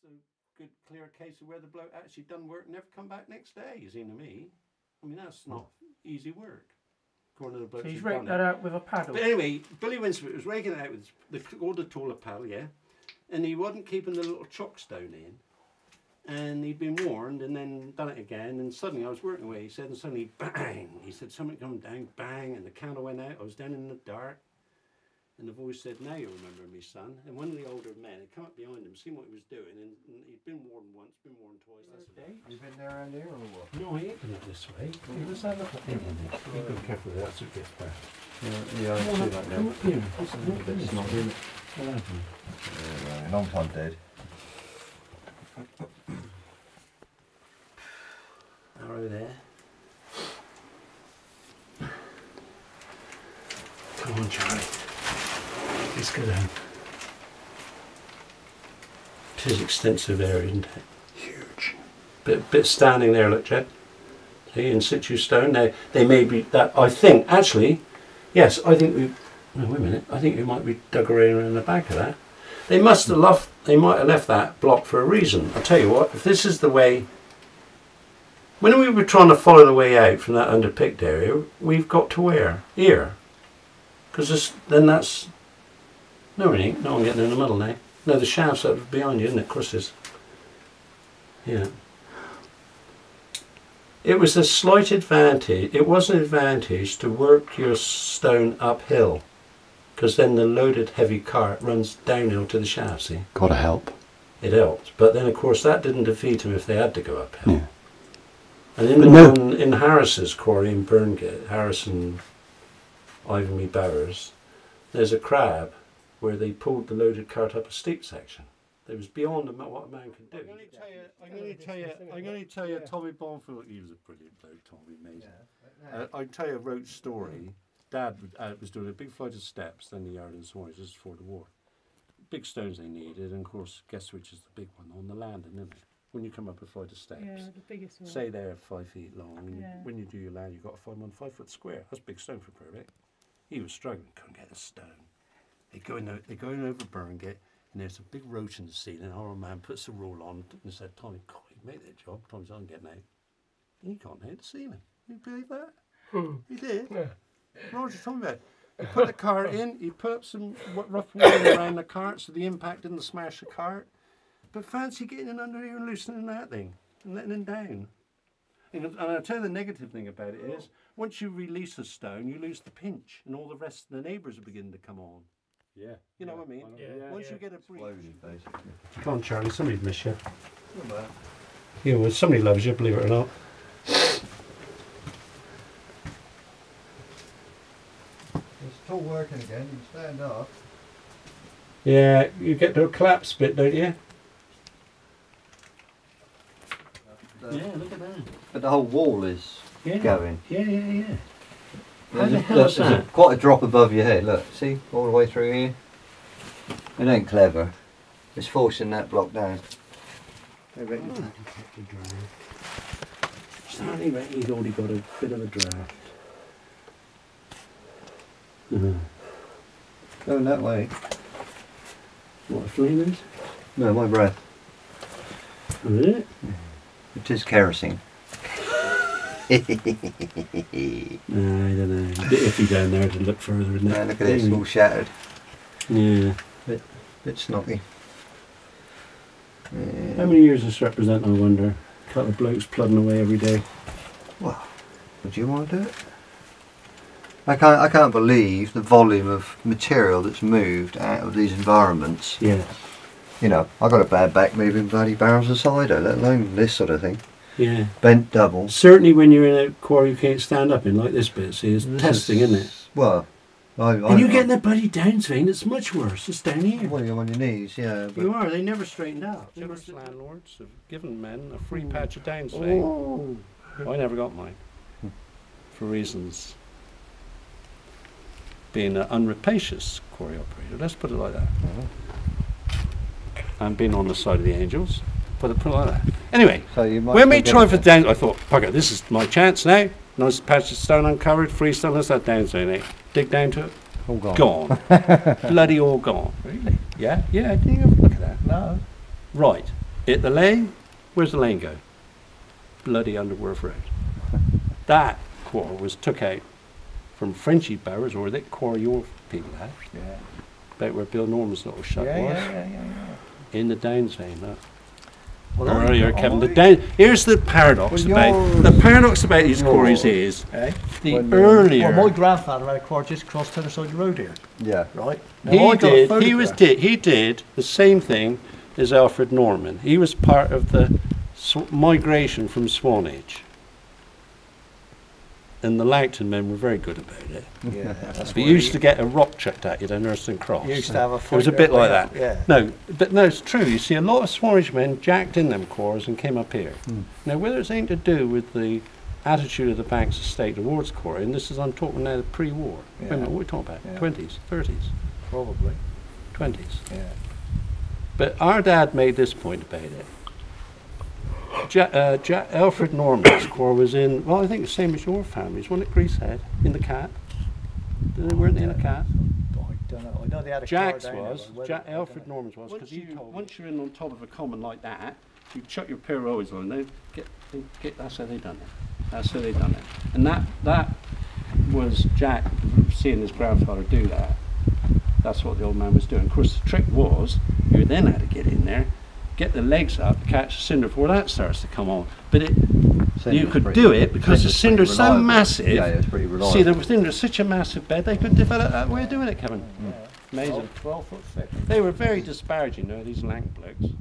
a good clear case of where the bloke actually done work and never come back next day, you see to me. I mean, that's not easy work. According to the bloke. So he's raked that out with a paddle. But anyway, Billy Winsford was raking it out with all the taller paddle, yeah, and he wasn't keeping the little chalk stone in. And he'd been warned and then done it again, and suddenly I was working away, he said, and suddenly bang, he said something coming down, bang, and the candle went out. I was down in the dark, and the voice said, now you remember me, son. And one of the older men had come up behind him, seen what he was doing, and he'd been warned once, been warned twice. That's what Have you been there around here or what? no, I ain't been up this way. Let's have a look at it. You be careful with that, so it gets back. Yeah, I see that now. It's not in it. Yeah, long time dead. Arrow there. Come on, Charlie. Let's go down. It is extensive area, isn't it? Huge. Bit standing there, look, Jet. See, in situ stone. They may be that. I think actually, yes. I think we. No, wait a minute. I think we might be dug around in the back of that. They must have left. They might have left that block for a reason. I'll tell you what. If this is the way. When we were trying to follow the way out from that underpicked area, we've got to where? Here. Because then that's... No, it ain't. No, I'm getting in the middle now. No, the shaft's up behind you, isn't it? Crosses. Yeah. It was a slight advantage. It was an advantage to work your stone uphill. Because then the loaded heavy cart runs downhill to the shaft, see? Gotta help. It helped. But then, of course, that didn't defeat them if they had to go uphill. Yeah. And in the one in Harris's quarry in Burngate, Harris and Ivanby Bowers, there's a crab where they pulled the loaded cart up a steep section. It was beyond what a man could do. I'm going to tell you, Tommy Bonfield, he was a brilliant bloke, Tommy, amazing. I can tell you a rote story. Dad was doing a big flight of steps, then the yard and so on, just before the war. Big stones they needed, and of course, guess which is the big one on the landing, isn't it? When you come up a flight of steps, the biggest one. say they're 5 feet long, and when you do your land, you've got to find one 5 foot square. That's a big stone for Purbeck. He was struggling, couldn't get a stone. They're going over Burngate, and there's a big roach in the ceiling. Our old man puts a roll on and said, Tommy, God, you make that job. Tommy said, I'm getting out. And he can't hit the ceiling. Can you believe that? He did. Yeah. Roger told me about it. He put the cart in, he put up some rough wood around the cart so the impact didn't smash the cart. But fancy getting in under here and loosening that thing and letting it down. And I'll tell you the negative thing about it is, once you release a stone, you lose the pinch, and all the rest of the neighbours are beginning to come on. Yeah. You know what I mean? Yeah. Once you get a breeze. Basically. Come on, Charlie, somebody'd miss you. Yeah, well, somebody loves you, believe it or not. It's still working again, you can stand up. Yeah, you get to a collapse bit, don't you? Yeah, look at that. But the whole wall is going. Yeah. There's quite a drop above your head, look, see, all the way through here. It ain't clever. It's forcing that block down. I reckon. Stanley reckon he's already got a bit of a draft. Going that way. What, a flame is? No, my breath. Oh, is it? It is kerosene. No, I don't know. A bit iffy down there to look further, isn't it? Yeah, look at this, all shattered. Yeah. Bit snotty. Yeah. How many years does this represent, I wonder? A couple of blokes plodding away every day. Well, would you want to do it? I can't believe the volume of material that's moved out of these environments. Yeah. You know, I got a bad back moving bloody barrels of cider, let alone this sort of thing. Yeah. Bent double. Certainly when you're in a quarry you can't stand up in, like this bit, see, it's testing, isn't it? Well, and you're getting the bloody downswing, it's much worse, it's down here. Well, you're on your knees, yeah. But You are, they never straightened out. Generous landlords have given men a free patch of downswing. Oh. I never got mine, for reasons being an unrapacious quarry operator, let's put it like that. And being on the side of the angels, put it like that. Anyway, so you might when we tried for down, I thought, bugger, this is my chance now. Nice patch of stone uncovered, freestone, let's that downswing, eh? Dig down to it. All gone. Gone. Bloody all gone. Really? Yeah, didn't you ever look at that? No. Right. Hit the lane. Where's the lane go? Bloody Underworth Road. That core was took out from Frenchy Bowers, or that core your people had. Yeah. About where Bill Norman's little shut was. Yeah. In the Downs lane, that. Well, Earlier, Kevin, the down. Here's the paradox about these quarries is the earlier. Well, my grandfather had a quarry just across the other side of the road here. Yeah. Right. Now, He did the same thing as Alfred Norman. He was part of the migration from Swanage. And the Langton men were very good about it. Yeah. That's But you used to get a rock chucked at you down Erston Cross. You used to have a It was a bit like that. Yeah. No, it's true. You see, a lot of Swanage men jacked in them cores and came up here. Now, whether it's anything to do with the attitude of the Banks estate towards quarry, and this is, I'm talking now the pre-war. Yeah. Wait a minute, what are we talking about? Yeah. 20s, 30s, Probably. 20s. Yeah. But our dad made this point about it. Alfred Norman's core was in, well, I think the same as your family's, wasn't it, Greasehead, in the Cat? Weren't they in a Cat? I don't know. I know they had a Jack's car down was, there, Alfred Norman's was, because once you're in on top of a common like that, you chuck your pirogues on, that's how they done it. That's how they done it. And that was Jack seeing his grandfather do that. That's what the old man was doing. Of course, the trick was, you then had to get in there, get the legs up, catch the cinder before that starts to come on. But you could do it because the cinder's so massive. Yeah, it's pretty reliable. See, the cinder's such a massive bed, they could develop that way of doing it, Kevin. Yeah. Amazing. 12 foot thick. They were very disparaging, these lank blokes.